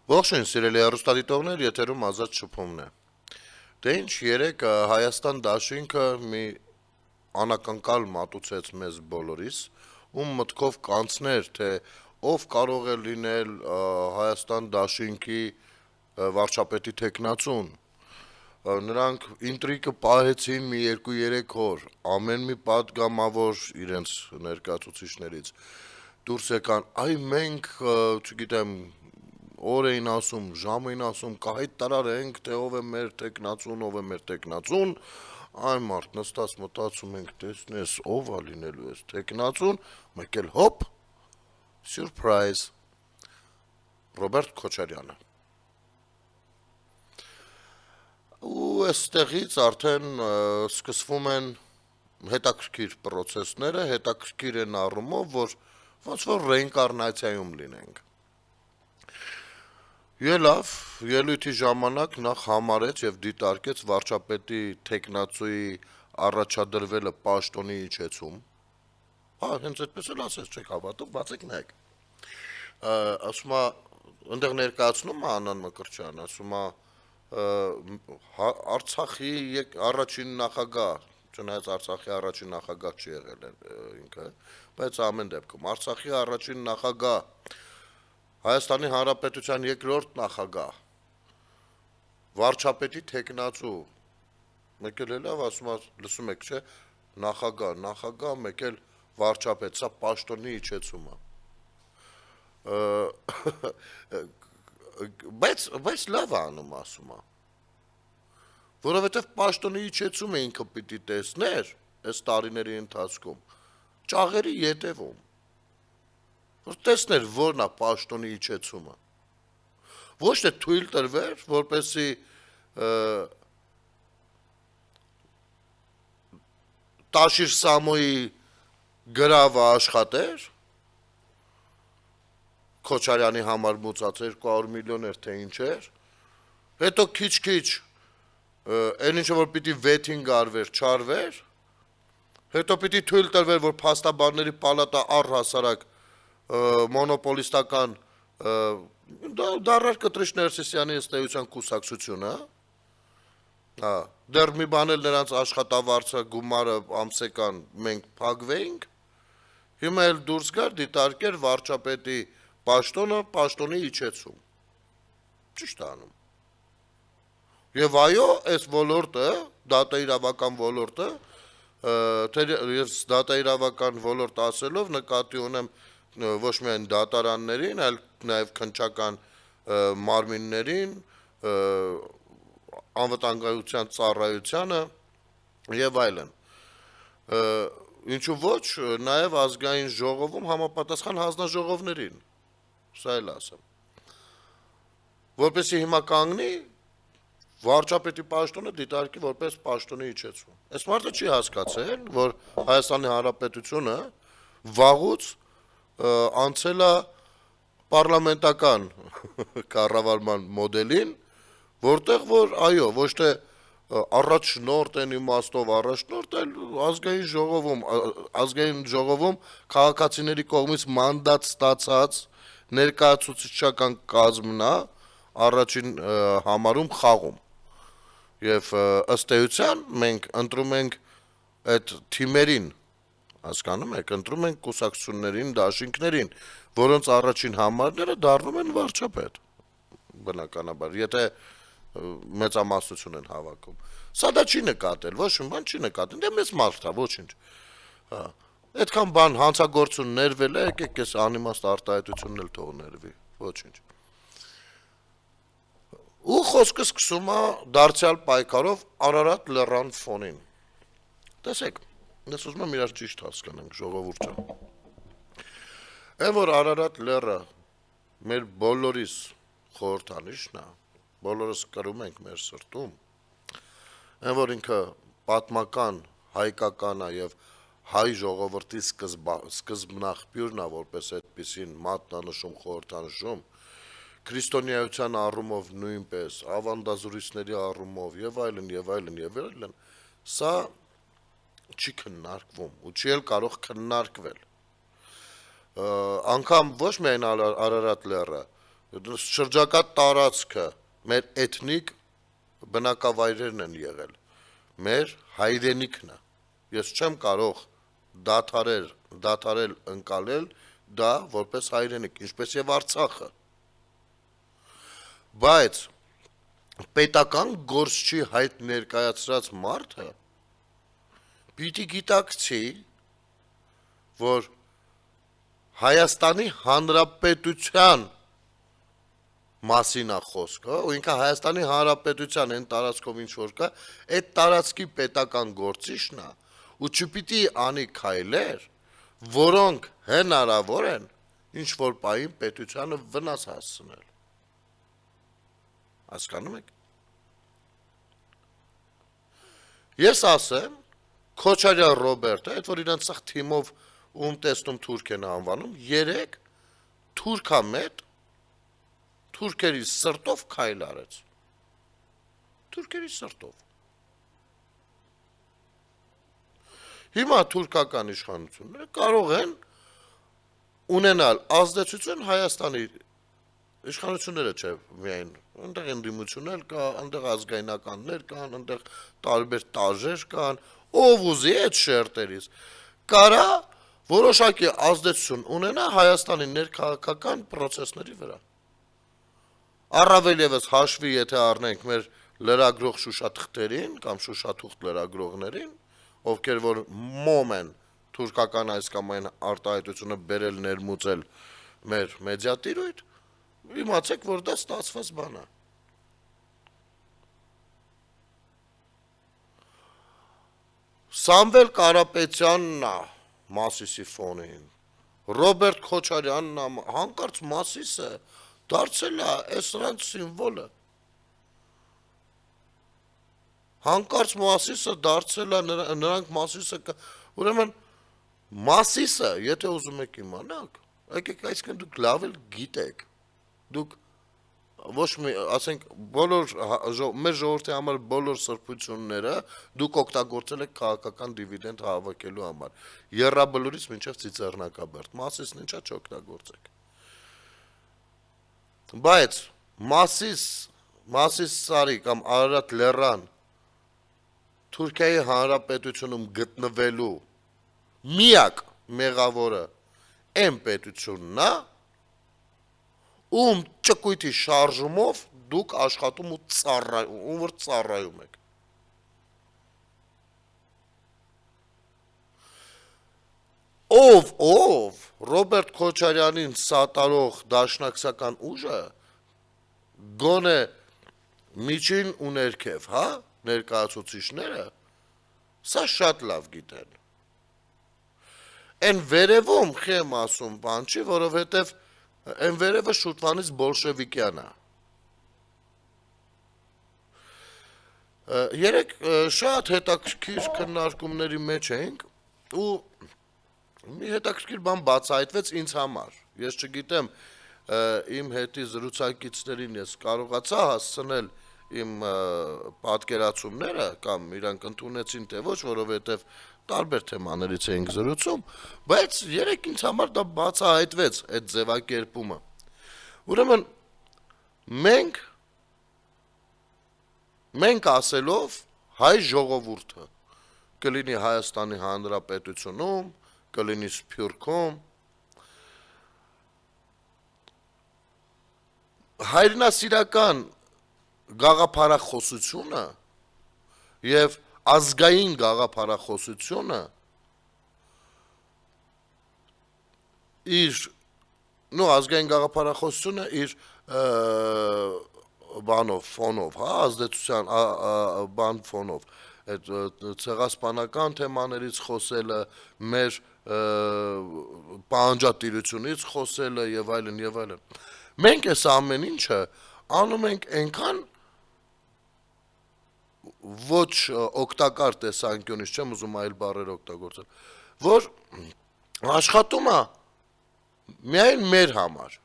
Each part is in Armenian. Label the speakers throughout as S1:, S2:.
S1: Ողջույն, սիրելի հեռուստադիտողներ, եթերում ազատ շփումն է։ Դե ինչ, երեկ Հայաստան դաշինքը մի անակնկալ մատուցեց մեզ բոլորիս, ում մտքով կանցներ, թե ով կարող է լինել Հայաստան դաշինքի վարչապետի թեկնածուն։ Նրանք ինտրիգը պահեցին մի 2-3 օր, ամեն մի պատգամավոր իրենց ներկայացուցիչներից դուրս եկան, այ մենք, չգիտեմ, օր էին ասում, ժամ էին ասում, կհայտարարենք, թե ով է մեր տեխնացուն, ով է մեր տեխնացուն, այն մարդ նստած մտածում ենք, տեսնես, ով է լինելու էս տեխնացուն, մեկ էլ հոպ, սյուրպրայզ, Ռոբերտ Քոչարյանը։ Ու այստեղից արդեն սկսվում են հետաքրքիր պրոցեսները, հետաքրքիր են առումով, որ ոնց որ ռեինկարնացիայում լինենք։ Ելավ, ելույթի ժամանակ նախ համարեց եւ դիտարկեց վարչապետի թեկնածուի առաջադրվելը պաշտոնի իջեցում։ Հա, հենց այդպես էլ ասեց, չեք հավատում, բացեք նայեք։ Ասում է, այնտեղ ներկայացնում է Անան Մկրտչյանը, ասում է Արցախի առաջին նախագահ, չնայած Արցախի առաջին նախագահ չի եղել ինքը, բայց ամեն դեպքում Արցախի առաջին նախագահ, Հայաստանի Հանրապետության երկրորդ նախագահ, վարչապետի թեկնածու, մեկ էլ լավ ասում է, լսում եք, չէ, նախագահ, մեկ էլ վարչապետ, սա պաշտոնի իջեցում է։ Բայց լավ է անում, ասում է, որովհետև պաշտոնի իջեցումը ինքը պիտի տեսներ այս տարիների ընթացքում ճաղերի ետևում, որ տեսներ որն է պաշտոնի իջեցումը, ոչ թե թույլ տրվեր, որպեսզի Տաշիր Սամոյի գրավը աշխատեր, Քոչարյանի համար մուծած 200 միլիոն էր, թե ինչ էր, հետո քիչ-քիչ այն ինչը որ պիտի վեթինգ արվեր, չարվեր, հետո պիտի թույլ տրվեր, որ փաստաբանների պալատը առհասարակ մոնոպոլիստական դարար Կտրիշ Ներսիսյանի ըստ էության կուսակցությունը, դեռ մի բան էլ նրանց աշխատավարձը գումարը ամսեկան մենք փակվեինք, հիմա էլ դուրս գար դիտարկեր վարչապետի պաշտոնը պաշտոնի իջեցում։ Ճիշտ անում։ Եվ այո, այս ոլորտը, դատաիրավական ոլորտը, ես դատաիրավական ոլորտ ասելով նկատի ունեմ ոչ միայն դատարաններին, այլ նաև քննչական մարմիններին, անվտանգության ծառայությանը եւ այլն։ Ինչու ոչ, նաև ազգային ժողովում համապատասխան հանձնաժողովներին, սա էլ ասեմ։ Որպեսզի հիմա կանգնի վարչապետի պաշտոնը դիտարկի որպես պաշտոնի իջեցում։ Այս մարդը չի հասկացել, որ Հայաստանի Հանրապետությունը վաղուց անցել է պարլամենտական կառավարման մոդելին, որտեղ որ այո, ոչ թե առաջնորդ են իմաստով առաջնորդ, այլ ազգային ժողովում քաղաքացիների կողմից մանդատ ստացած ներկայացուցչական կազմն է առաջին համարում խաղում։ Եվ ըստ էության մենք ընտրում ենք այդ թիմերին, հասկանում եք, ընտրում ենք կուսակցություններին, դաշինքներին, որոնց առաջին համարները դառնում են վարչապետ, բնականաբար, եթե մեծամասնություն են հավաքում։ Սա դա չի նկատել, ոչ մի բան չի նկատել, դե մեծ մարդ է, ոչինչ։ Այդքան բան հանցագործություն ներվել է, եկեք այս անիմաստ արտահայտությունն էլ թող ներվի, ոչինչ։ Ու խոսքը սկսում է դարձյալ պայքարով Արարատ լեռան ֆոնին։ Տեսեք, ես ուզում եմ իրար ճիշտ հասկանանք, ժողովուրդը։ Այն որ Արարատ լեռը մեր բոլորիս խորհրդանիշն է, բոլորս կրում ենք մեր սրտում, այն որ ինքը պատմական, հայկական է եւ հայ ժողովրդի սկզբնաղբյուրն է, որպես այդպիսին մատնանշում, խորհրդանշում, քրիստոնեայության առումով նույնպես, ավանդազրույցների առումով եւ այլն, սա չի քննարկվում ու չի էլ կարող քննարկվել։ Անգամ ոչ միայն Արարատ լեռը, շրջակա տարածքը մեր էթնիկ բնակավայրերն են եղել, մեր հայրենիքն է, ես չեմ կարող դադարել ընկալել դա որպես հայրենիք, ինչպես եւ Արցախը, բայց պետական գործչի հայտ ներկայացրած մարդը պիտի գիտակցի, որ Հայաստանի Հանրապետության մասին է խոսքը, ու ինքը Հայաստանի Հանրապետության այն տարածքով ինչ որ կա, այդ տարածքի պետական գործիչն է, ու չպիտի անի քայլեր, որոնք հնարավոր են ինչ որ պահին պետությանը վնաս հասցնել։ Հասկանում եք։ Ես ասեմ, Քոչարյան Ռոբերտը, այդ որ իրենց սաղ թիմով ում տեսնում թուրք են անվանում, 3 թուրքամետ թուրքերի սրտով քայլ արեց։ Թուրքերի սրտով։ Հիմա թուրքական իշխանությունները կարող են ունենալ ազդեցություն Հայաստանի իշխանությունները չէ միայն, այնտեղ ընդդիմություններ կա, այնտեղ ազգայնականներ կան, այնտեղ տարբեր տարժեր կան, ով ուզի այդ շերտերից կարա որոշակի ազդեցություն ունենա Հայաստանի ներքաղաքական պրոցեսների վրա։ Առավել ևս հաշվի, եթե առնենք մեր լրագրող շուշաթղթերին կամ շուշաթուղթ լրագրողներին, ովքեր որ մոմ են թուրքական այս կամ այն արտահայտությունը բերել ներմուծել մեր մեդիատիրույթ, իմացեք, որ դա ստացված բան է։ Սամվել Կարապետյանն է Մասիսի ֆոնին, Ռոբերտ Քոչարյանն է, հանկարծ Մասիսը դարձել է այս նրանց սիմվոլը։ Հանկարծ Մասիսը դարձել է նրանք Մասիսը, ուրեմն Մասիսը, եթե ուզում եք իմանաք, եկեք այսինքն դուք լավ էլ գիտեք, դուք ոչ մի, ասենք, մեր ժողովրդի համար բոլոր սրբությունները դուք օգտագործել եք քաղաքական դիվիդենդ հավաքելու համար, Եռաբլուրից մինչև Ծիծեռնակաբերդ, Մասիսն ինչա չօգտագործեք։ Բայց Մասիս Սարի կամ Արարատ լեռան Թուրքիայի Հանրապետությունում գտնվելու միակ մեղավորը այն պետությունն է, ում ճկույթի շարժումով դուք աշխատում ում որ ծառայում եք։ Ով Ռոբերտ Քոչարյանին սատարող դաշնակցական ուժը գոնե միջին ու ներքև, հա, ներկայացուցիչները, սա շատ լավ գիտեն։ Այն վերևում խեմ ասում բան չի, որովհետև այն վերևը շուտվանից բոլշևիկյան է։ Երեք շատ հետաքրքիր քննարկումների մեջ էինք ու մի հետաքրքիր բան բացահայտվեց ինձ համար։ Ես չգիտեմ, իմ հետի զրուցակիցներին ես կարողացա հասցնել իմ պատկերացումները կամ իրանք ընդունեցին թե ոչ, որովհետև տարբեր թեմաներից էինք զրուցում, բայց երեք ինձ համար դա բացահայտվեց այդ ձևակերպումը։ Ուրեմն մենք ասելով հայ ժողովուրդը կլինի Հայաստանի Հանրապետությունում, կլինի Սփյուռքում, հայրենասիրական գաղափարախոսությունը եւ ազգային գաղափարախոսությունը ազգային գաղափարախոսությունը իր բանով, ֆոնով, հա, ազդեցության բան ֆոնով, այդ ցեղասպանական թեմաներից խոսելը, մեր պահանջատիրությունից խոսելը եւ այլն եւ այլն։ Մենք այս ամեն ինչը անում ենք այնքան ոչ օգտակար տեսանկյունից, չեմ ուզում այլ բառեր օգտագործել, որ աշխատում է միայն մեր համար։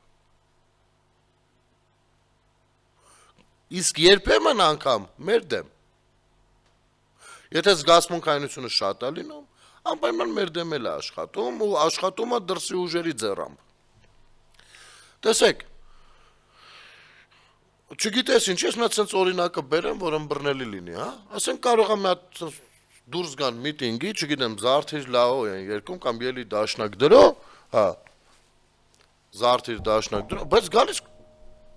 S1: Իսկ երբեմն անգամ մեր դեմ։ Եթե զգացմունքայնությունը շատ է լինում, անպայման մեր դեմ էլ է աշխատում ու աշխատում է դրսի ուժերի ձեռամբ։ Տեսեք, Չգիտես ինչ, ես մա ցենց օրինակը բերեմ, որ ըմբռնելի լինի, հա։ Ասենք կարող է մի հատ դուրս գան միտինգի, չգիտեմ, Զարթիր լաո են երկում կամ ելի դաշնակ դրո, հա։ Զարթիր դաշնակ դրո, բայց գալիս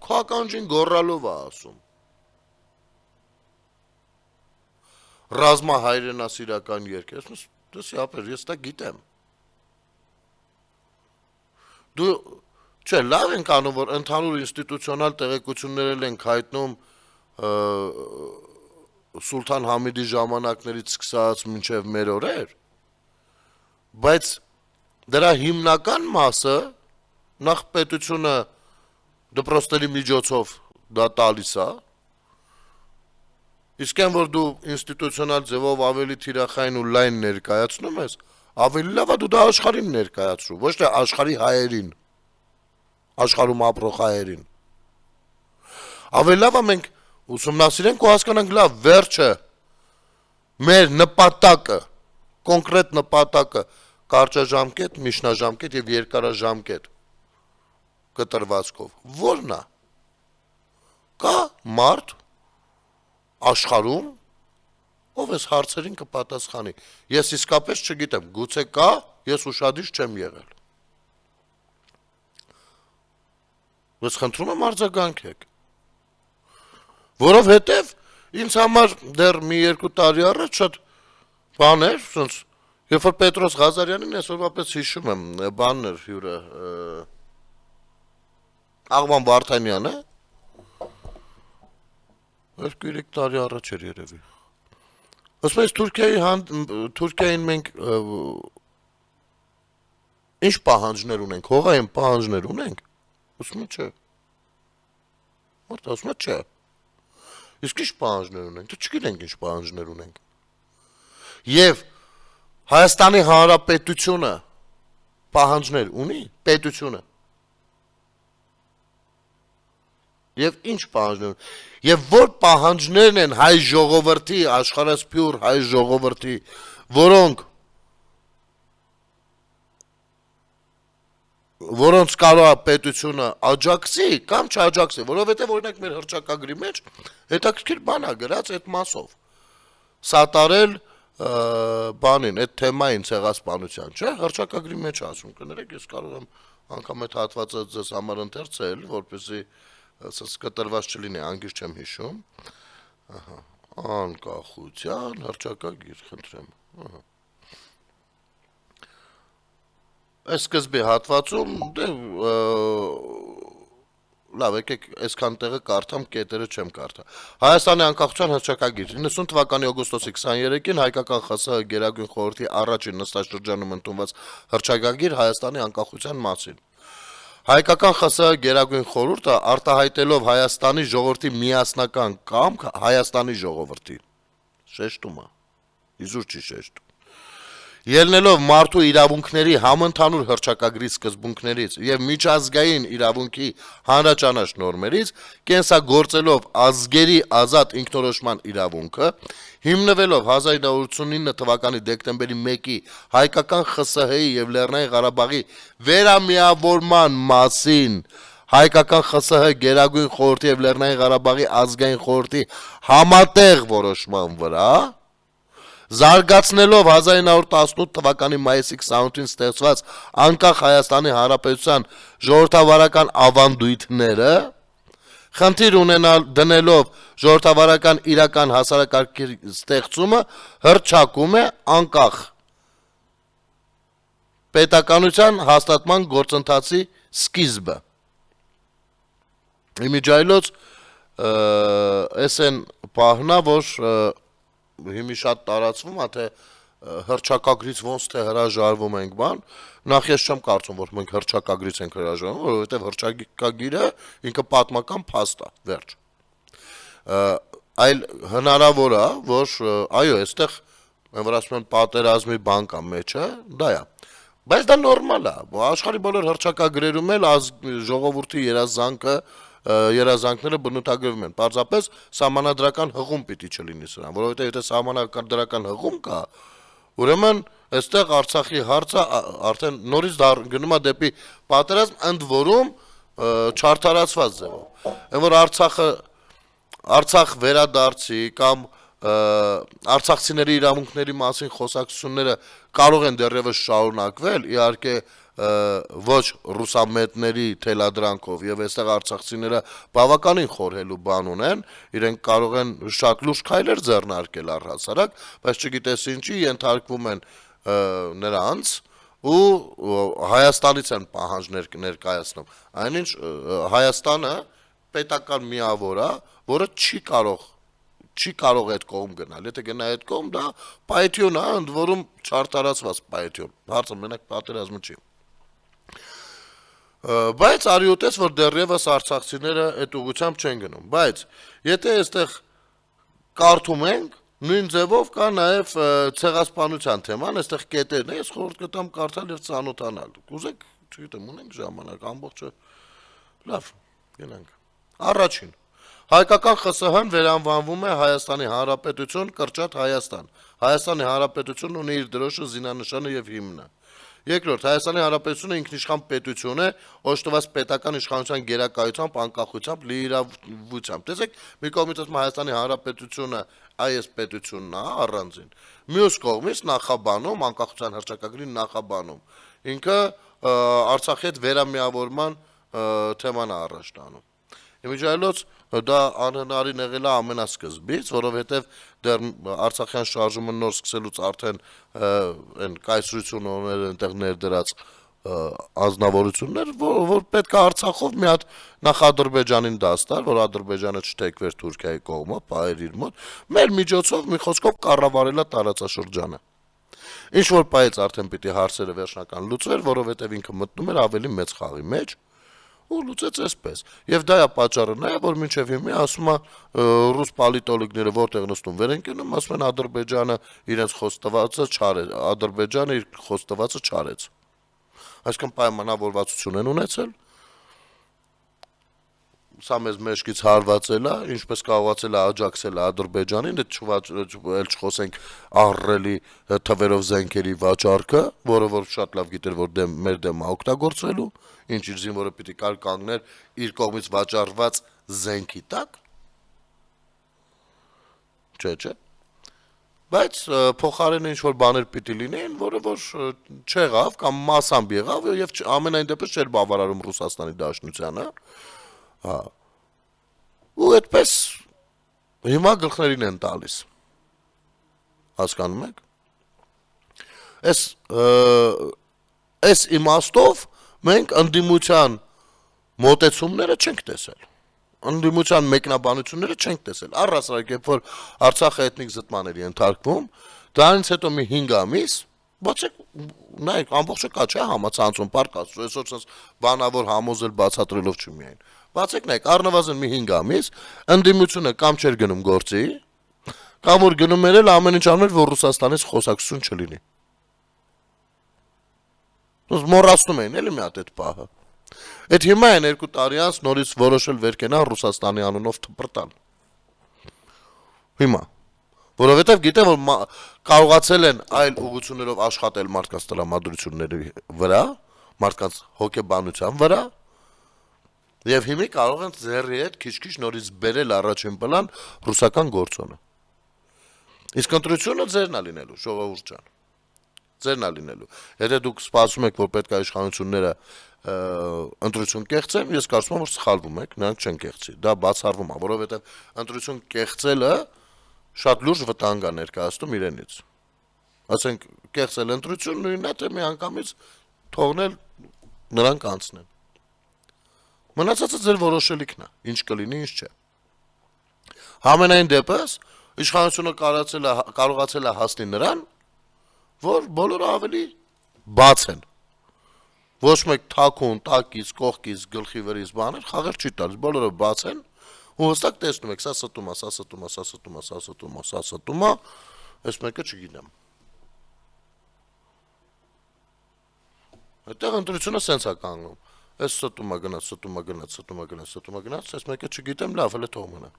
S1: քո ականջին գոռալով է ասում։ Ռազմահայրենասիրական երկ, ես ապեր, ես դա գիտեմ։ Դու չէ, լավ ենք անում, որ ընդհանուր ինստիտուցիոնալ տեղեկություններ ենք հայտնում Սուլթան Համիդի ժամանակներից սկսած մինչև մեր օրեր, բայց դրա հիմնական մասը նախ պետությունը դպրոցների միջոցով դա տալիս է, իսկ այն որ դու ինստիտուցիոնալ ձևով ավելի թիրախային ու լայն ներկայացնում ես, ավելի լավ է դու դա աշխարհին ներկայացրու, ոչ թե աշխարհի հայերին, աշխարհում ապրող հայերին։ Ավելի լավ է մենք ուսումնասիրենք ու հասկանանք լավ վերջը մեր նպատակը, կոնկրետ նպատակը կարճաժամկետ, միջնաժամկետ եւ երկարաժամկետ կտրվածքով որն է։ Կա մարդ աշխարհում ով էս հարցերին կպատասխանի։ Ես իսկապես չգիտեմ, գուցե կա, ես ուշադիր չեմ եղել։ Ես խնդրում եմ արձագանքեք։ Որովհետև ինձ համար դեռ մի 2 տարի առաջ շատ բան էր, ոնց երբ որ Պետրոս Ղազարյանին այսօրվա պես հիշում եմ, բանն էր հյուրը Աղվան Վարդանյանը, 2-3 տարի առաջ էր երևի։ Ասում ես Թուրքիային մենք ինչ պահանջներ ունենք, հողային պահանջներ ունենք։ Ասում է չէ։ Որտե ասում է չէ։ Իսկ ինչ պահանջներ ունենք, դու չգիտենք ինչ պահանջներ ունենք։ Եվ Հայաստանի Հանրապետությունը պահանջներ ունի, պետությունը։ Եվ ինչ պահանջներ ունի։ Եվ որ պահանջներն են հայ ժողովրդի, աշխարհասփյուր հայ ժողովրդի, որոնց կարող է պետությունը աջակցի կամ չաջակցի, որովհետև օրինակ մեր հռչակագրի մեջ հետաքրքիր բան է գրած այդ մասով։ Սատարել բանին, այդ թեմային ցեղասպանության, չէ՞, հռչակագրի մեջ ասում, կներեք, ես կարող եմ անգամ այդ հատվածը ձեզ համար ընթերցել, որպեսզի ասած կտրված չլինի, անգիր չեմ հիշում։ Ահա, անկախության հռչակագիր, խնդրեմ։ Ահա։ Այս սկզբի հատվածում լավ, եկեք այսքան տեղը կարդամ, կետերը չեմ կարդա։ Հայաստանի անկախության հռչակագիր 90 թվականի օգոստոսի 23-ին հայկական ԽՍՀ Գերագույն խորհրդի առաջին նստաշրջանում ընդունված հռչակագիր Հայաստանի անկախության մասին։ Հայկական ԽՍՀ Գերագույն խորհուրդը արտահայտելով Հայաստանի ժողովրդի միասնական կամք Հայաստանի ժողովրդի շեշտում է, իզուր չի շեշտում։ Ելնելով մարդու իրավունքների համընդհանուր հռչակագրի սկզբունքներից եւ միջազգային իրավունքի հանրաճանաչ նորմերից, կենսագործելով ազգերի ազատ ինքնորոշման իրավունքը, հիմնվելով 1989 թվականի դեկտեմբերի 1-ի հայկական ԽՍՀ-ի եւ Լեռնային Ղարաբաղի վերամիավորման մասին հայկական ԽՍՀ Գերագույն խորհրդի եւ Լեռնային Ղարաբաղի ազգային խորհրդի համատեղ որոշման վրա, զարգացնելով 1918 թվականի մայիսի 28-ին ստեղծված անկախ Հայաստանի Հանրապետության ժողովրդավարական ավանդույթները, խնդիր դնելով ժողովրդավարական իրական հասարակարգի ստեղծումը, հռչակում է անկախ պետականության հաստատման գործընթացի սկիզբը։ Իմիջայլոց էս են պահնա, որ հիմի շատ տարածվում է, թե հռչակագրից ոնց թե հրաժարվում ենք բան, նախ ես չեմ կարծում, որ մենք հռչակագրից ենք հրաժարվում, որովհետև հռչակագիրը ինքը պատմական փաստ է, վերջ։ Այլ հնարավոր է, որ այո, այստեղ որ ասում են պատերազմի բան կա մեջը, դա է։ Բայց դա նորմալ է, աշխարհի բոլոր հռչակագրերում էլ ժողովրդի երազանքները բնութագրվում են, պարզապես սահմանադրական հղում պիտի չլինի սրան, որովհետև եթե սահմանադրական հղում կա, ուրեմն այստեղ Արցախի հարցը արդեն նորից գնում է դեպի պատերազմ, ընդ որում չարդարացված ձևով։ Այն որ Արցախը Արցախ վերադարձի կամ արցախցիների իրավունքների մասին խոսակցությունները կարող են դեռևս շարունակվել, իհարկե ոչ ռուսամետների թելադրանքով եւ այստեղ արցախցիները բավականին խորհելու բան ունեն, իրենք կարող են շատ լուրջ քայլեր ձեռնարկել առհասարակ, բայց չգիտես ինչի ենթարկվում են նրանց ու Հայաստանից են պահանջներ ներկայացնում, այնինչ Հայաստանը պետական միավոր է, որը չի կարող այդ կողմ գնալ, եթե գնա այդ կողմ դա պայթյուն է, ընդ որում չարտարացված պայթյուն, հարցը մենակ պատերազմը չի։ Բայց արի ուտես, որ դեռևս արցախցիները այդ ուղղությամբ չեն գնում, բայց եթե այստեղ կարդում ենք, նույն ձևով կա նաև ցեղասպանության թեման, այստեղ կետերն է, ես խորհուրդ կտամ կարդալ եւ ծանոթանալ։ Կուզեք, չգիտեմ, ունենք ժամանակ, ամբողջը լավ, գնանք։ Առաջին հայկական ԽՍՀ-ն վերանվանվում է Հայաստանի Հանրապետություն կրճատ Հայաստան։ Հայաստանի Հանրապետությունն ունի իր դրոշը, զինանշանը եւ հիմնը։ Երկրորդ, Հայաստանի Հանրապետությունը ինքնիշխան պետություն է, օժտված պետական իշխանության գերակայությամբ, անկախությամբ, լիիրավությամբ։ Տեսեք, մի կողմից ասում Հայաստանի Հանրապետությունը այս պետությունն է առանձին։ Մյուս կողմից նախաբանում, անկախության հռչակագրի նախաբանում, ինքը Արցախի հետ վերամիավորման թեման է առաջ տանում։ Իմիջիայլոց դա անհնարին եղել է ամենասկզբից, որովհետև դեռ Արցախյան շարժումը նոր սկսելուց արդեն այն կայսրությունը ուներ այնտեղ ներդրած անձնավորություններ, որ պետք է Արցախով մի հատ նախ Ադրբեջանին դաս տար, որ Ադրբեջանը չթեքվեր Թուրքիայի կողմը, պահեր իր մոտ, մեր միջոցով մի խոսքով կառավարելա տարածաշրջանը։ Ինչ որ պայից արդեն պիտի հարցերը վերջնական լուծվեր, որովհետև ինքը մտնում էր ավելի մեծ խաղի մեջ, ու լուծեց այսպես։ Եվ դա է պատճառը նաև, որ մինչև հիմա ասում է ռուս պոլիտոլոգները որտեղ նստում վեր են կենում, ասում են Ադրբեջանը իրենց խոստվածը չարեց, Ադրբեջանը իր խոստվածը չարեց։ Այսինքն պայմանավորվածություն են ունեցել, սա մեզ մեջքից հարվածել է, ինչպես կարողացել է աջակցել Ադրբեջանին, էլ չխոսենք ահռելի թվերով զենքերի վաճառքը, որը որ շատ լավ գիտեր, որ մեր դեմ է օգտագործվելու, ինչ իր զինվորը պիտի կանգներ իր կողմից վաճառված զենքի տակ, չէ, բայց փոխարենը ինչ որ բաներ պիտի լինեին, որը որ չեղավ կամ մասամբ եղավ եւ ամենայն դեպս չէր բավարարում Ռուսաստանի Դաշնությանը, ու այդպես հիմա գլխներին են տալիս, հասկանում եք, այս իմաստով մենք ընդդիմության մոտեցումները չենք տեսել, ընդդիմության մեկնաբանությունները չենք տեսել, առհասարակ երբ որ Արցախը էթնիկ զտման էր ենթարկվում, դրանից հետո մի 5 ամիս, բացեք, նայեք, ամբողջը կա չէ համացանցում, պարկ ասում, այսօր sense բանավոր համոզել բացատրելով չի միայն, բացեք նայեք, առնվազն մի 5 ամիս, ընդդիմությունը կամ չէր գնում գործի, կամ որ գնում էր էլ ամեն ինչ անում էր, որ Ռուսաստանից խոսակցություն չլինի։ Մոռացնում էին էլի մի հատ այդ պահը։ Այդ հիմա են 2 տարի անց նորից որոշել վերկենալ Ռուսաստանի անունով թպրտալ։ Հիմա, որովհետև գիտեն, որ կարողացել են այլ ուղղություններով աշխատել մարդկանց տրամադրությունների վրա, մարդկանց հոգեբանության վրա, եւ հիմա կարող են ձեռի հետ քիչ-քիչ նորից բերել առաջին պլան ռուսական գործոնը։ Իսկ ընտրությունը ձերն է լինելու, ժողովուրդ ջան։ Ձերն է լինելու։ Եթե դուք սպասում եք, որ պետք է իշխանությունները ընտրություն կեղծեն, ես կարծում եմ, որ սխալվում եք, նրանք չեն կեղծի։ Դա բացառվում է, որովհետև ընտրություն կեղծելը շատ լուրջ վտանգ է ներկայացնում իրենից։ Ասենք, կեղծել ընտրություն նույնն է, թե միանգամից թողնել նրանք անցնեն։ Մնացածը ձեր որոշելիքն է, ինչ կլինի, ինչ չէ։ Համենայն դեպս իշխանությունը կարողացել է հասնել նրան, որ բոլորը ավելի բաց են։ Ոչ մեկ թաքուն, տակից, կողքից, գլխի վրից բաներ խաղեր չի տալիս, բոլորը բաց են, ու հստակ տեսնում եք, սա ստում է, սա ստում է, սա ստում է, սա ստում է, սա ստում է, այս մեկը չգիտեմ։ Այդտեղ ընտրությունը սենց է կանգնում։ Այս ստում է գնաց, ստում է գնաց, ստում է գնաց, ստում է գնաց, այս մեկը չգիտեմ, լավ, հələ թող մնա։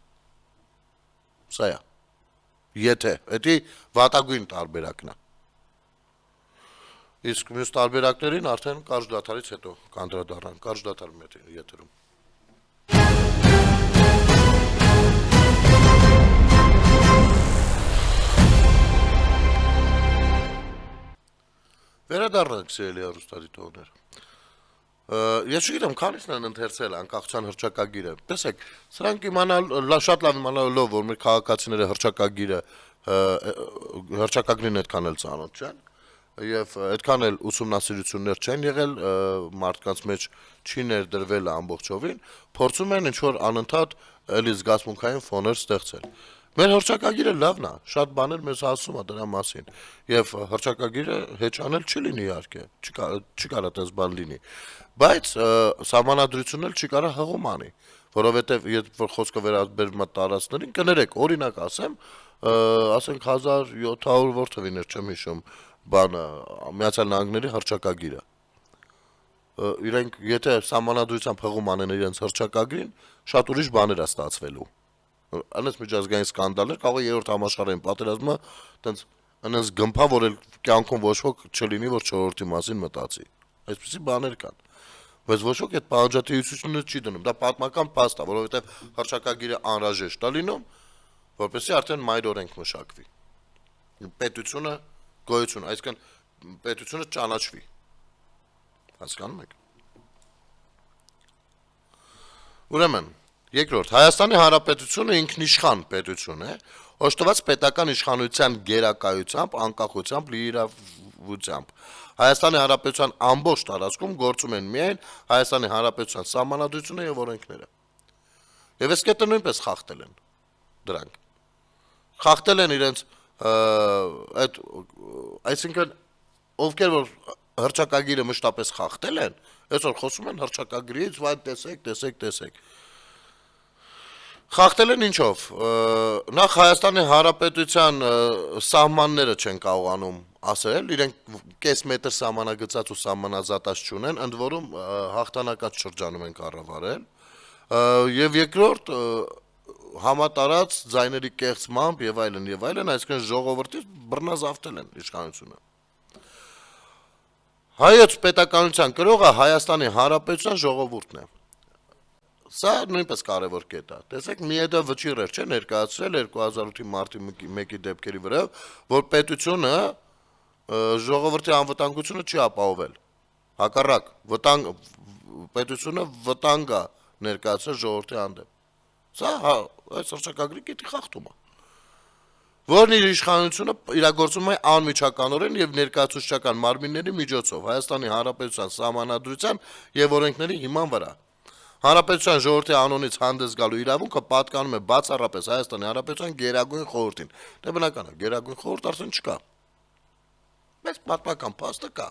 S1: Սա է։ Եթե, դա վատագույն տարբերակն է։ Իսկ մյուս տարբերակներին արդեն կարճ դադարից հետո կանդրադառնանք, կարճ դադար մեծ եթերում։ Վերադառնանք սիրելի հեռուստադիտողներ։ Ես չգիտեմ, քանիսն են ընթերցել անկախության հռչակագիրը։ Տեսեք, սրանք իմանալ շատ լավ իմանալով, որ մեր քաղաքացիները հռչակագրին այդքան էլ ծանոթ չեն, եւ այդքան էլ ուսումնասիրություններ չեն եղել, մարդկանց մեջ չի ներդրվել ամբողջովին, փորձում են ինչ-որ անընդհատ էլի զգացմունքային ֆոներ ստեղծել։ Մեր հռչակագիրը լավն է, շատ բաներ մեզ ասում է դրա մասին, եւ հռչակագիրը հեչանել չի լինի իհարկե, չի կարա դες բան լինի, բայց սահմանադրությունն էլ չի կարա հղում անի, որովհետեւ երբ որ խոսքը վերաբերում է տարածքներին, կներեք, օրինակ ասենք 1700 որ թվին էր, չեմ հիշում, բանը Միացյալ Նահանգների հռչակագիրը։ Իրենք եթե սահմանադրությամբ հղում անեն իրենց հռչակագրին, շատ ուրիշ բաներ է ստացվելու։ Անես միջազգային սկանդալներ, կարող է երրորդ համաշխարհային պատերազմը տենց անես գմփա, որ էլ կյանքում ոչ ոք չլինի, որ չորրորդի մասին մտածի։ Այսպեսի բաներ կան։ Բայց ոչ ոք այդ պահանջատիրությունը չի դնում։ Դա պատմական փաստ է, որովհետև հռչակագիրը անհրաժեշտ է լինում, որպեսզի արդեն մայր օրենք մշակվի։ Պետությունը գոյություն, այսինքն պետությունը ճանաչվի։ Հասկանում եք։ Ուրեմն, երկրորդ, Հայաստանի Հանրապետությունը ինքնիշխան պետություն է, օժտված պետական իշխանության գերակայությամբ, անկախությամբ, լիիրավությամբ։ Հայաստանի Հանրապետության ամբողջ տարածքում գործում են միայն Հայաստանի Հանրապետության սահմանադրությունը եւ օրենքները։ Եվ այս կետը նույնպես խախտել են դրանք։ Խախտել են իրենց այդ այսինքն ովքեր որ հռչակագիրը մշտապես խախտել են, այսօր խոսում են հռչակագրից, վայ տեսեք։ Խախտել են ինչով։ Նախ Հայաստանի Հանրապետության սահմանները չեն կարողանում ասել, իրենք կես մետր սահմանագծած ու սահմանազատած չունեն, ընդ որում հաղթանակած շրջանում են կառավարել։ Եվ երկրորդ համատարած ձայների կեղծմամբ եւ այլն, այսինքն ժողովրդից բռնազավթել են իշխանությունը։ Հայոց պետականության կրողը Հայաստանի Հանրապետության ժողովուրդն է։ Սա նույնպես կարևոր կետ է։ Տեսեք, միեդա վճիռ չէ ներկայացրել 2008-ի մարտի 1-ի դեպքերի վրա, որ պետությունը ժողովրդի անվտանգությունը չի ապահովել։ Հակառակ, պետությունը վտանգ է ներկայացրել ժողովրդի հանդեպ։ Սա այս հռչակագրի կետի խախտում է։ Որն իր իշխանությունը իրագործում է անմիջականորեն եւ ներկայացուցչական մարմինների միջոցով Հայաստանի Հանրապետության սահմանադրության եւ օրենքների հիման վրա։ Հանրապետության ժողովրդի անոնից հանդես գալու իրավունքը պատկանում է բացառապես Հայաստանի Հանրապետության Գերագույն խորհրդին։ Դա բնական է, Գերագույն խորհուրդ արդեն չկա։ Բայց պատմական փաստը կա։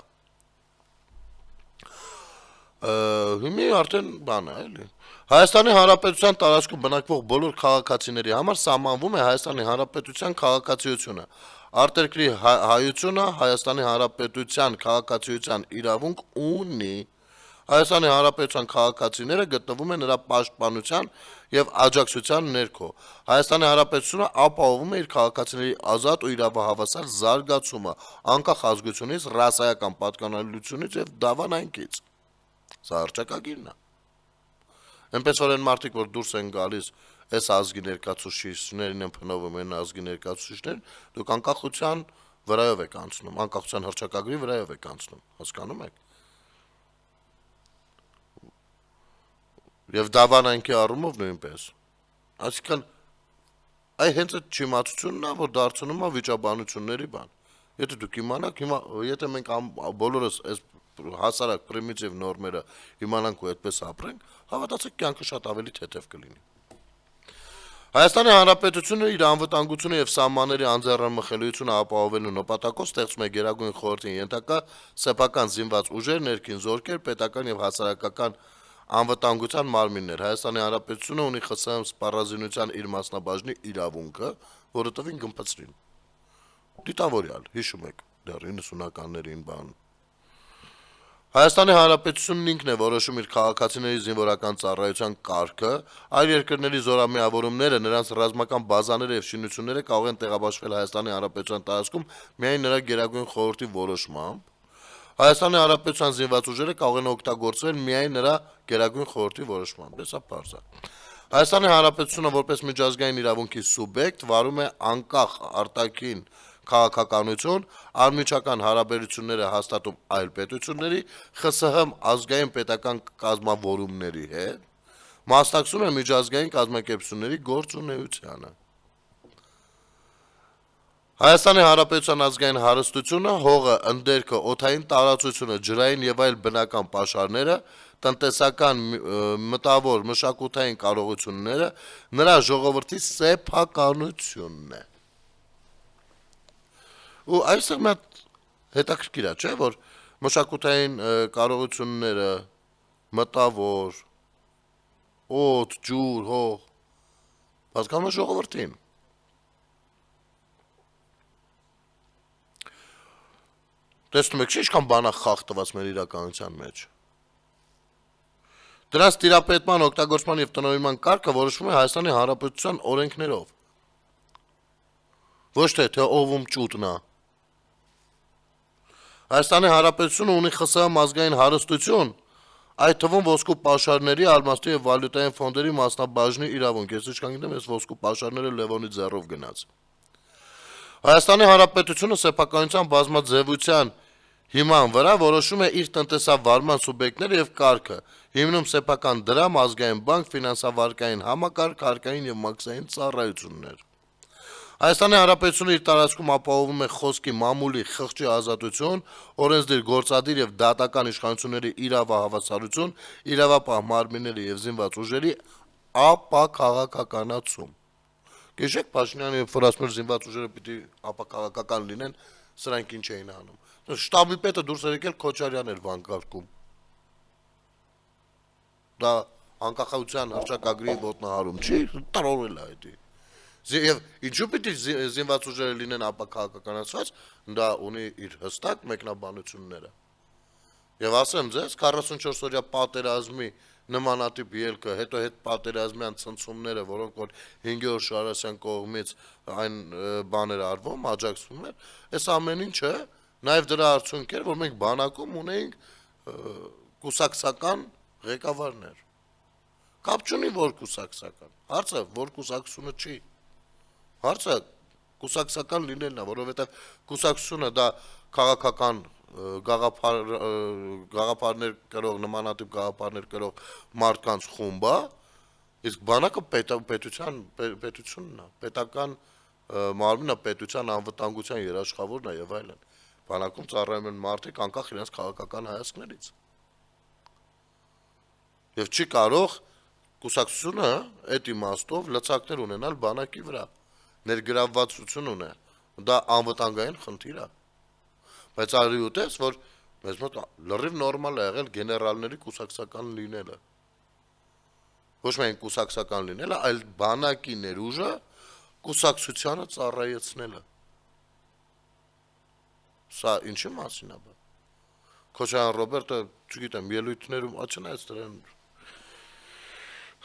S1: Հիմա արդեն բան է, էլի։ Հայաստանի Հանրապետության տարածքում բնակվող բոլոր քաղաքացիների համար սահմանվում է Հայաստանի Հանրապետության քաղաքացիությունը։ Արտերկրի հայությունը Հայաստանի Հանրապետության քաղաքացիության իրավունք ունի։ Հայաստանի Հանրապետության քաղաքացիները գտնվում են նրա պաշտպանության եւ աջակցության ներքո։ Հայաստանի Հանրապետությունը ապահովում է իր քաղաքացիների ազատ ու իրավահավասար զարգացումը, անկախ ազգությունից, ռասայական պատկանելությունից եւ դավանանքից։ Սա հռչակագիրն է։ Այնպես որ այն մարդիկ, որ դուրս են գալիս, այս ազգի ներկայացուցիչներին են փնովում, այն ազգի ներկայացուցիչներին, դուք անկախության վրայով եք անցնում, անկախության հռչակագրի վրայով եք անցնում, հասկանում եք։ Եվ դավանանքի առումով նույնպես։ Այսինքն հենց այդ չիմացությունն է, որ դարձնում է վիճաբանությունների բան։ Եթե դուք իմանաք, հիմա եթե մենք բոլորս այս հասարակ պրիմիտիվ նորմերը իմանանք ու այդպես ապրենք, հավատացեք կյանքը շատ ավելի թեթև կլինի։ Հայաստանի Հանրապետությունը իր անվտանգությունը եւ սահմանների անձեռնմխելիությունը ապահովելու նպատակով ստեղծում է Գերագույն խորհրդին ենթակա սեփական զինված ուժեր, ներքին զորքեր, պետական եւ հասարակական անվտանգության մարմիններ։ Հայաստանի Հանրապետությունը ունի ԽՍՀՄ սպառազինության իր մասնաբաժնի իրավունքը, որը տվին գմփցրին։ Դիտավորյալ, հիշում եք, դեռ 90-ականներին բան։ Հայաստանի Հանրապետությունն ինքն է որոշում իր քաղաքացիների զինվորական ծառայության կարգը, այլ երկրների զորամիավորումները, նրանց ռազմական բազաները եւ շինությունները կարող են տեղաբաշխվել Հայաստանի Հանրապետության տարածքում միայն նրա Գերագույն խորհրդի որոշմամբ։ Հայաստանի Հանրապետության զինված ուժերը կարող են օգտագործվել միայն նրա Գերագույն խորհրդի որոշմամբ, սա պարզ է։ Հայաստանի Հանրապետությունը որպես միջազգային իրավունքի սուբյեկտ վարում է անկախ արտաքին քաղաքականություն, անմիջական հարաբերությունները հաստատում այլ պետությունների, ԽՍՀՄ ազգային պետական կազմավորումների հետ, մասնակցում է միջազգային կազմակերպությունների գործունեությանը։ Հայաստանի Հանրապետության ազգային հարստությունը, հողը, ընդերքը, օդային տարածությունը, ջրային եւ այլ բնական պաշարները, տնտեսական, մտավոր, մշակութային կարողությունները նրա ժողովրդի սեփականությունն է։ Ու այստեղ մի հատ հետաքրքիր է, չէ՞, որ մշակութային կարողությունները, մտավոր, օդ, ջուր, հող, հասկանում է ժողովրդին։ Տեսնում եք, ինչքան բանակ խաղ տված մեր իրականության մեջ։ Դրանց տիրապետման, օգտագործման եւ տնօրինման կարգը որոշվում է Հայաստանի Հանրապետության օրենքներով։ Ոչ թե ով ճուտնա։ Հայաստանի Հանրապետությունը ունի ԽՍՀՄ ազգային հարստություն, այդ թվում ոսկու պաշարների, արմաստի եւ վալյուտային ֆոնդերի մասնաբաժնի իրավունք։ Ես ինչքան գիտեմ, այս ոսկու պաշարները Լևոնի ձեռով գնաց։ Հայաստանի Հանրապետությունը սեփականության բազմաձևության հիման վրա որոշում է իր տնտեսավարման սուբյեկտները եւ կարգը, հիմնում սեփական դրամ, ազգային բանկ, ֆինանսավարկային համակարգ, հարկային եւ մաքսային ծառայություններ։ Հայաստանի Հանրապետությունը իր տարածքում ապահովում է խոսքի, մամուլի, խղճի ազատություն, օրենսդիր, գործադիր եւ դատական իշխանությունների իրավահավասարություն, իրավապահ մարմինների եւ զինված ուժերի ապաքաղաքականացում։ Գիշեք Փաշինյանը երբ որ ասում էր զինված ուժերը պիտի ապաքաղաքական լինեն, սրանք ինչ էին անում։ Շտաբի պետը դուրս էր եկել Քոչարյան էր վանկարկում։ Դա անկախության հռչակագրի ոտնահարում չի, տրորել է դա։ Եվ ինչու պիտի զինված ուժերը լինեն ապաքաղաքականացված, դա ունի իր հստակ մեկնաբանությունները։ Եվ ասեմ ձեզ 44 օրյա պատերազմի նմանատիպ ելքը, հետո հետ պատերազմյան ցնցումները, որոնք որ 5-րդ Շարասյան կողմից այն բաներ արվում, աջակցվում էր, այս ամեն ինչը նաև դրա արդյունք էր, որ մենք բանակում ունեինք կուսակցական ղեկավարներ։ Կապ չունի որ կուսակցական։ Հարցը որ կուսակցությունը չի։ Հարցը կուսակցական լինելն է, որովհետև կուսակցությունը դա քաղաքական գաղափարներ կրող, նմանատիպ գաղափարներ կրող մարդկանց խումբ է, իսկ բանակը պետությունն է, պետական մարմինը, պետության անվտանգության երաշխավորն է եւ այլն։ Բանակում ծառայում են մարդիկ անկախ իրենց քաղաքական հայացքներից։ Եվ չի կարող կուսակցությունը այդ իմաստով լծակներ ունենալ բանակի վրա, ներգրավվածություն ունե, դա անվտանգային խնդիր է։ Բայց արի ուտես, որ մեզ մոտ լրիվ նորմալ է եղել գեներալների կուսակցական լինելը։ Ոչ միայն կուսակցական լինելը, այլ բանակի ներուժը կուսակցությանը ծառայեցնելը։ Սա ինչի մասին է։ Քոչարյան Ռոբերտը, չգիտեմ, ելույթներում չնայած դրան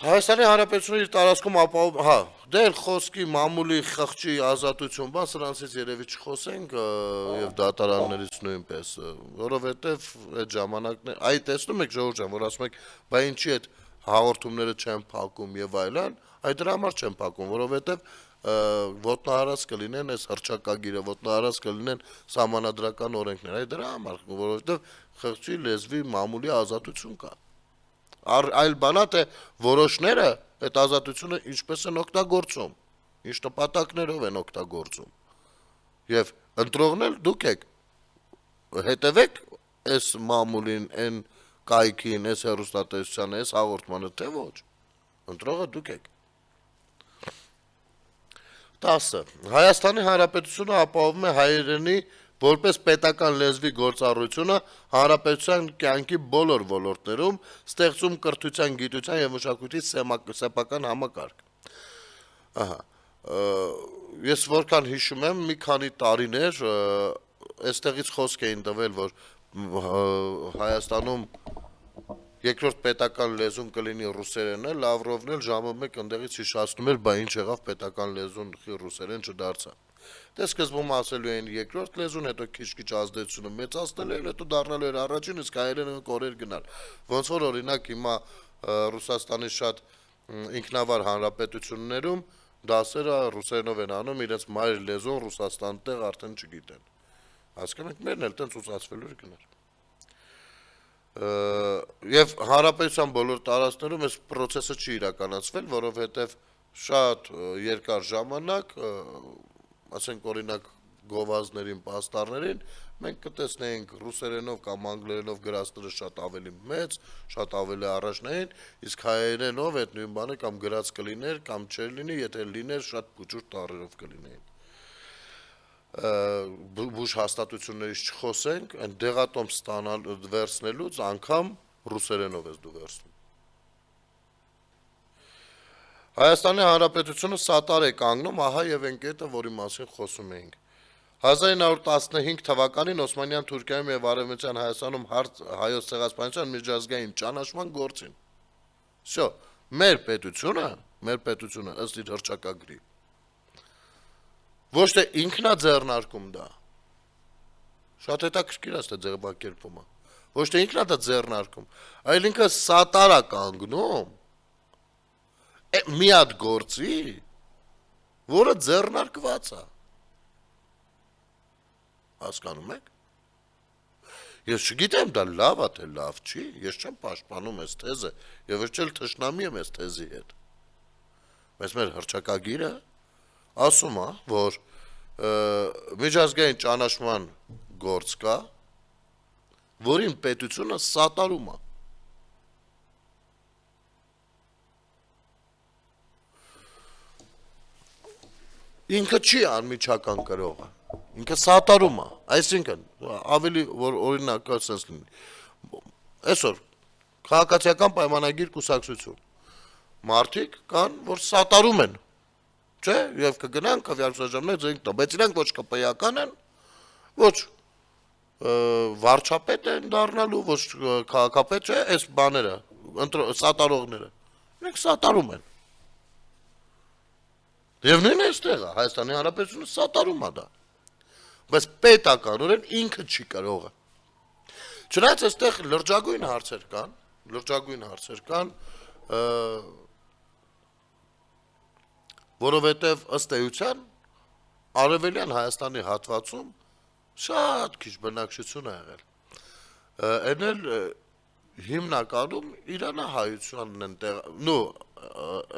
S1: Հայաստանի Հանրապետությունը իր տարածքում ապահովում, դե էլ խոսքի, մամուլի, խղճի ազատություն, բա սրանցից երևի չխոսենք եւ դատարաններից նույնպես, որովհետեւ այդ ժամանակներ, այ տեսնում եք Ժողովուրդ ջան, որ ասում եք, բա ինչի այդ հաղորդումները չեն փակում եւ այլն, այ դրա համար չեն փակում, որովհետեւ ոտնահարած կլինեն այս հռչակագիրը, ոտնահարած կլինեն սահմանադրական օրենքներ, այ դրա համար, որովհետեւ խղճի, լեզվի, մամուլի ազատություն կա։ Այլ բանա թե որոշները այդ ազատությունը ինչպես են օգտագործում, ինչ նպատակներով են օգտագործում։ Եվ ընտրողնել դուք եք, հետևեք այս մամուլին, այն կայքին, այս հեռուստատեսությանը, այս հաղորդմանը, թե ոչ, ընտրողը դուք եք։ 10. Հայաստանի Հանրապետությունը ապահովում է հայերենի որպես պետական լեզվի գործառույթությունը հանրապետության կյանքի բոլոր ոլորտներում, ստեղծում կրթության, գիտության եւ մշակույթի սեփական համակարգ։ Ես որքան հիշում եմ, մի քանի տարիներ այստեղից խոսք էին տվել, որ Հայաստանում երկրորդ պետական լեզուն կլինի ռուսերենը, Լավրովն էլ ժամը 1 ընդեղից հիշացնում էր, բա ինչ եղավ պետական լեզուն ռուսերեն չդարձավ։ Դե սկզբում ասելու էին երկրորդ լեզուն, հետո քիչ-քիչ ազդեցությունը մեծացնել էր, հետո դառնալու էր առաջին, իսկ հայերենը կորեր գնալ։ Ոնց որ օրինակ հիմա Ռուսաստանի շատ ինքնավար հանրապետություններում դասերը ռուսերենով են անում, իրենց մայր լեզուն Ռուսաստան տեղ արդեն չգիտեն։ Հասկանում եք, մերն էլ տենց ուծացվելու գներ։ Եվ հանրապետության բոլոր տարածքներում այս process-ը չի իրականացվել, որովհետև շատ երկար ժամանակ, ասենք օրինակ գովազդներին, պաստառներին, մենք կտեսնեինք ռուսերենով կամ անգլերենով գրածները շատ ավելի մեծ, շատ ավելի առաջնային, իսկ հայերենով այդ նույն բանը կամ գրած կլիներ, կամ չէր լինի, եթե լիներ շատ փոքր տառերով կլինեին։ Բուժ հաստատություններից չխոսենք, այն դեղատոմ ստանալ վերցնելուց անգամ ռուսերենով ես դու վերցնում։ Հայաստանի Հանրապետությունը սատար է կանգնում, ահա եւ այն կետը, որի մասին խոսում էինք։ 1915 թվականին Օսմանյան Թուրքիայում եւ Արևմտյան Հայաստանում հայոց ցեղասպանության միջազգային ճանաչման գործին։ Всё, մեր պետությունը ըստ իր հռչակագրի ոչ թե ինքնա ձեռնարկում դա։ Շատ հետաքրքիր է դա ձեռնարկումը։ Ոչ թե ինքնա դա ձեռնարկում, այլ ինքը սատար է կանգնում մի հատ գործի, որը ձեռնարկված է։ Հասկանում եք։ Ես չգիտեմ դա լավ է թե լավ չի, ես չեմ պաշտպանում այս թեզը եւ ոչ էլ թշնամի եմ այս թեզի հետ։ Բայց մեր հռչակագիրը ասում է, որ միջազգային ճանաչման գործ կա, որին պետությունը սատարում է։ Ինքը չի անմիջական կրողը, ինքը սատարում է, այսինքն ավելի որ օրինակը sense լինի։ Այսօր քաղաքացիական պայմանագիր կուսակցություն մարդիկ կան, որ սատարում են, չէ, եւ կգնան քվեարկաշրջաններ ձենք տա, բայց իրանք ոչ կպեական են, ոչ վարչապետ են դառնալու, ոչ քաղաքապետ, չէ, այս բաները, սատարողները։ Իրենք սատարում են։ Եվ նույնը այստեղ է, Հայաստանի Հանրապետությունը սատարում է դա։ Բայց պետականորեն ինքը չի կարող։ Չնայած այստեղ լրջագույն հարցեր կան, որովհետև ըստ էության Արևելյան Հայաստանի հատվածում շատ քիչ բնակչություն է եղել։ Այն էլ հիմնականում իրանահայությանն են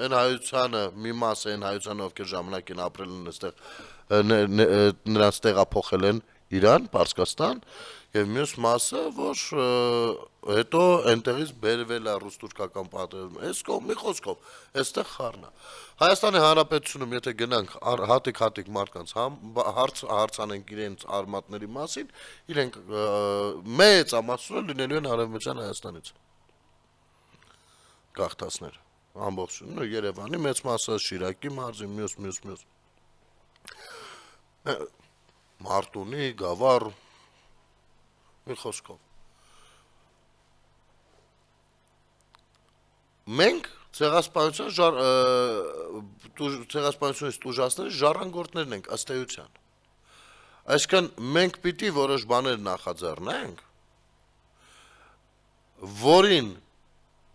S1: այն հայությանը մի մասը այն հայությանը, ովքեր ժամանակին ապրել են այստեղ, նրանց տեղափոխել են Իրան, Պարսկաստան, եւ մյուս մասը, որ հետո այնտեղից բերվել է ռուս-թուրքական պատերազմը։ Այս կողմի խոսքով, այստեղ խառն է։ Հայաստանի Հանրապետությունում եթե գնանք հատիկ մարդկանց հարցանենք իրենց արմատների մասին, իրենք մեծ ամասությունը լինելու են Արևմտյան Հայաստանից։ Գաղթացներ, ամբողջությունը, Երևանի մեծ մասը, Շիրակի մարզի, մյուս։ Մարտունի, Գավառ, մի խոսքով։ Մենք ցեղասպանությունից տուժածները ժառանգորդներն ենք ըստ էության։ Այսինքն մենք պիտի որոշ բաներ նախաձեռնենք, որին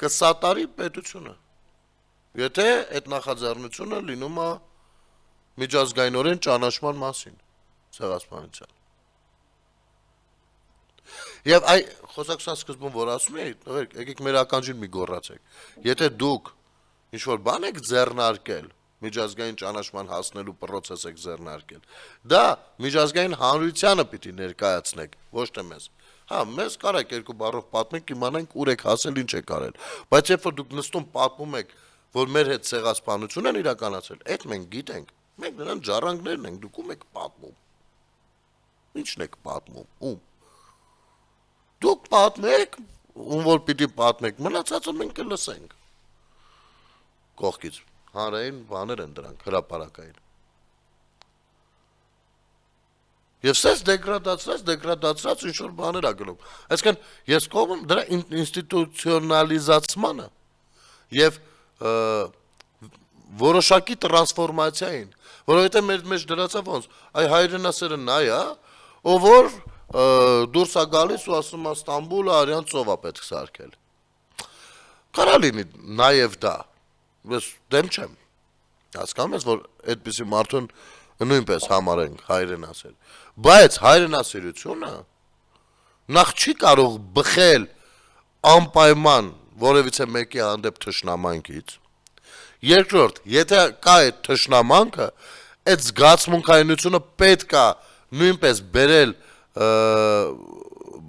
S1: կսատարի պետությունը։ Եթե այդ նախաձեռնությունը լինում է միջազգայինորեն ճանաչման մասին ցեղասպանության։ Եվ այ խոսակցության սկզբում որ ասում էի, եկեք մեր ականջին մի գոռացեք։ Եթե դուք ինչ-որ բան եք ձեռնարկել, միջազգային ճանաչման հասնելու process եք ձեռնարկել, դա միջազգային հանրությանը պիտի ներկայացնեք, ոչ թե մեզ։ Հա, մեզ կարեք երկու բառով պատմենք, իմանանք ուր եք հասել, ինչ եք արել։ Բայց երբ որ դուք նստում պատմում եք, որ մեր հետ ցեղասպանություն են իրականացել, այդ մենք գիտենք։ Մենք նրան ժառանգներն ենք, դուք ում եք պատմում։ Ինչն եք պատմում, ում։ Դուք պատմեք, ում որ պիտի պատմեք, մնացածը մենք կլսենք։ Կողքից հանրային բաներ են դրանք, հրապարակային։ Եվ սես դեգրադացրած ինչ-որ բաներ ա գնում։ Այսինքն ես կողմ եմ դրա ինստիտուցիոնալիզացմանը եւ որոշակի տրանսֆորմացիային, որովհետեւ մեր մեջ դրացավ ոնց, այ հայրենասերը նա է, ով որ դուրս է գալիս ու ասում է Ստամբուլը արյան ծով է պետք սարքել։ Կարա լինի նաեւ դա, ես դեմ չեմ։ Հասկանում ես, որ այդպիսի մարդուն նույնպես համարենք հայրենասեր։ Բայց հայրենասիրությունը նախ չի կարող բխել անպայման որևիցե մեկի հանդեպ թշնամանքից։ Երկրորդ, եթե կա այդ թշնամանքը, այդ զգացմունքայնությունը պետք է նույնպես բերել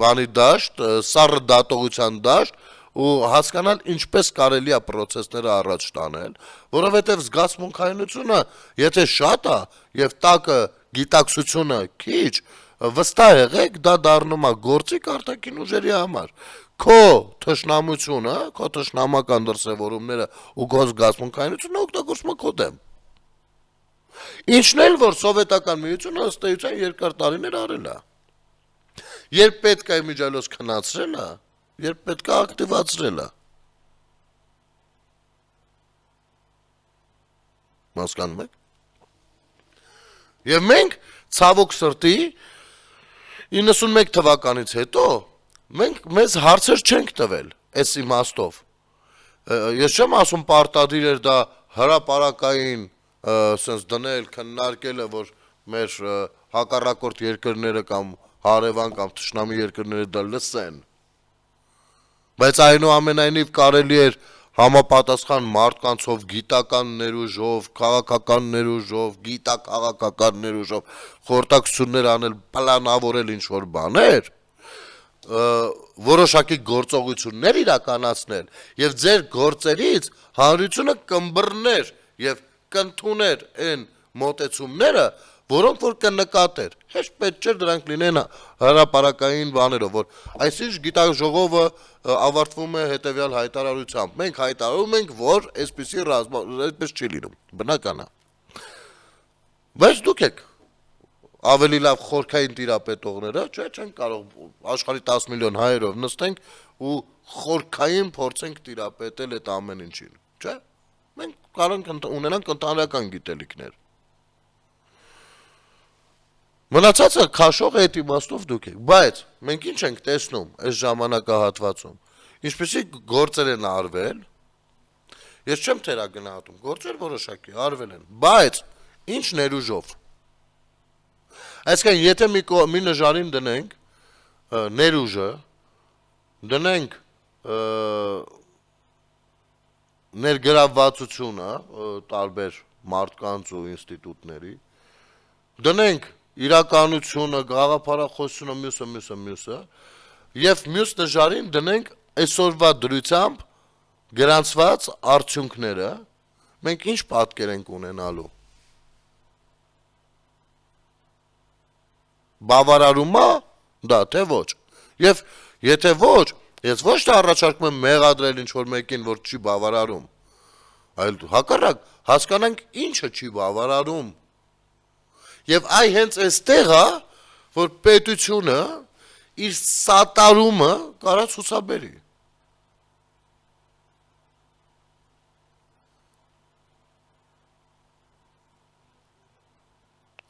S1: բանի դաշտ, սառը դատողության դաշտ ու հասկանալ ինչպես կարելի է process-ները առաջ տանել, որովհետև զգացմունքայնությունը, եթե շատ է եւ տակը գիտակցությունը քիչ, վստահ եղեք, դա դառնում է գործիք արտաքին ուժերի համար։ Քո թշնամությունը, քո թշնամական դրսևորումները ու քո զգացմունքայնությունը օգտագործում է քո դեմ։ Ինչն էլ որ սովետական միությունը ըստ էության երկար տարիներ արել է։ Երբ պետք է իմիջիայլոց քնացրել է, երբ պետք է ակտիվացրել է։ Հասկանում եք։ Եվ մենք ցավոք սրտի 91 թվականից հետո մենք մեզ հարցեր չենք տվել այս իմաստով։ Ես չեմ ասում պարտադիր էր դա հրապարակային սենց դնել, քննարկելը, որ մեր հակառակորդ երկրները կամ հարևան կամ թշնամի երկրները դա լսեն։ Բայց այնուամենայնիվ կարելի էր համապատասխան մարդկանցով, գիտական ներուժով, քաղաքական ներուժով, գիտակաղաքական ներուժով խորհրդակցություններ անել, պլանավորել ինչ-որ բաներ, որոշակի գործողություններ իրականացնել եւ ձեր գործերից հանրությունը կըմբռներ եւ կընդուներ այն մոտեցումները, որոնք որ կնկատեր։ Հեշտ պետք չէ դրանք լինեն հրապարակային բաներով, որ այսինչ գիտաժողովը ավարտվում է հետեւյալ հայտարարությամբ։ Մենք հայտարարում ենք, որ այսպիսի այդպես չի լինում։ Բնական է։ Բայց դուք եք ավելի լավ խորքային տիրապետողները, չէ, չեն կարող աշխարհի 10 միլիոն հայերով նստենք ու խորքային փորձենք տիրապետել այդ ամեն ինչին, չէ։ Մենք կարող ենք ունենանք ընտանեկան գիտելիքներ։ Մնացածը քաշող այդ իմաստով դուք եք, բայց մենք ինչ ենք տեսնում այս ժամանակահատվածում։ Ինչպեսի գործեր են արվել, ես չեմ թերագնահատում, գործեր որոշակի արվել են, բայց ինչ ներուժով։ Այսինքն, եթե մի նժարին դնենք ներուժը, դնենք ներգրավվածությունը տարբեր մարդկանց ու ինստիտուտների, դնենք իրականությունը, գաղափարախոսությունը, մյուսը, եւ մյուս նժարին դնենք այսօրվա դրությամբ գրանցված արդյունքները, մենք ինչ պատկեր ենք ունենալու։ Բավարարումա դա թե ոչ։ Եվ եթե ոչ, ես ոչ թե առաջարկում եմ մեղադրել ինչ-որ մեկին, որ չի բավարարում, այլ հակառակ հասկանանք ինչը չի բավարարում։ Եվ այ հենց այստեղ է, որ պետությունը իր սատարումը կարա ցուցաբերի։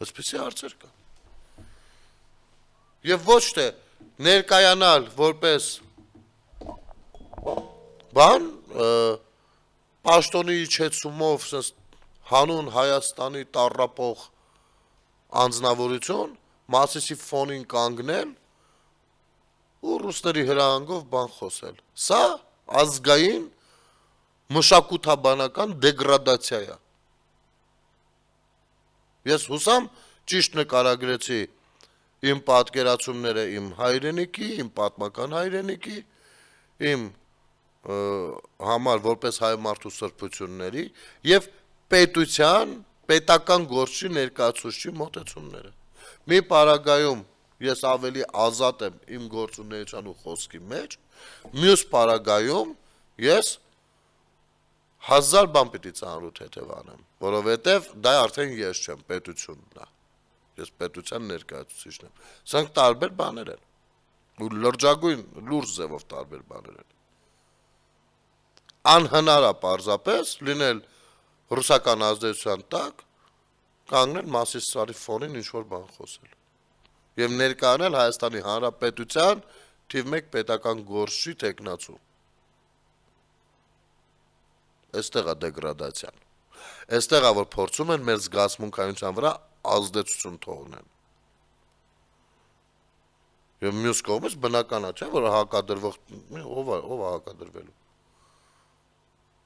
S1: Այսպեսի հարցեր կան։ Եվ ոչ թե ներկայանալ որպես բան, պաշտոնի իջեցումով հանուն Հայաստանի տառապող անձնավորություն, Մասիսի ֆոնին կանգնել ու ռուսների հրահանգով բան խոսել։ Սա ազգային մշակութաբանական դեգրադացիա է։ Ես հուսամ ճիշտ նկարագրեցի իմ պատկերացումները իմ հայրենիքի, իմ պատմական հայրենիքի, իմ համար որպես հայ մարդու սրբությունների եւ պետության, պետական գործի ներկայացուցչի մոտեցումները։ Մի պարագայում ես ավելի ազատ եմ իմ գործունեության ու խոսքի մեջ, մյուս պարագայում ես 1000 բան պիտի ծանրութ հետևանեմ, որովհետեւ դա արդեն ես չեմ, պետությունն է։ Ես պետության ներկայացուցիչն եմ։ Սրանք տարբեր բաներ են։ Ու լրջագույն լուրջ ձևով տարբեր բաներ են։ Անհնար է պարզապես լինել ռուսական ազդեցության տակ, կանգնել Մասիսարի ֆոնին ինչ-որ բան խոսել։ Եվ ներկայանալ Հայաստանի Հանրապետության թիվ 1 պետական գործչի տեխնացու։ Այստեղ է դեգրադացիան։ Այստեղ է որ փորձում են մեր զգացմունքայնության վրա ազդեցություն թողնեն։ Եվ մյուս կողմից բնական է, չէ՞, որ հակադրվող ով է հակադրվելու։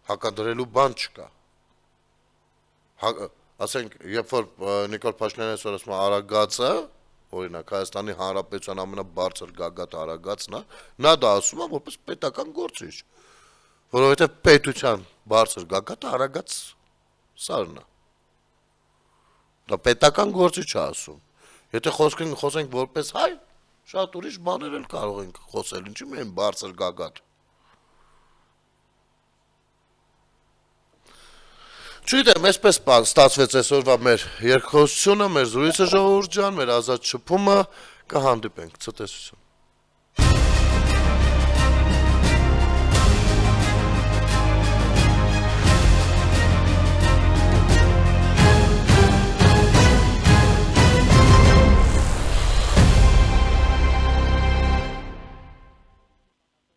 S1: Հակադրելու բան չկա։ Ասենք, երբ որ Նիկոլ Փաշինյանը այսօր ասում է Արագածը, օրինակ Հայաստանի Հանրապետության ամենաբարձր գագաթը Արագածն է, նա դա ասում է որպես պետական գործիչ, որովհետև պետության բարձր գագաթը Արագած սարն է։ Դա պետական գործիչ է ասում։ Եթե խոսենք որպես հայ, շատ ուրիշ բաներ էլ կարող ենք խոսել, ինչի՞ միայն բարձր գագաթ։ Չգիտեմ, այսպես ստացվեց այսօրվա մեր երկխոսությունը, մեր զրույցը ժողովուրդ ջան, մեր ազատ շփումը, կհանդիպենք, ցտեսություն։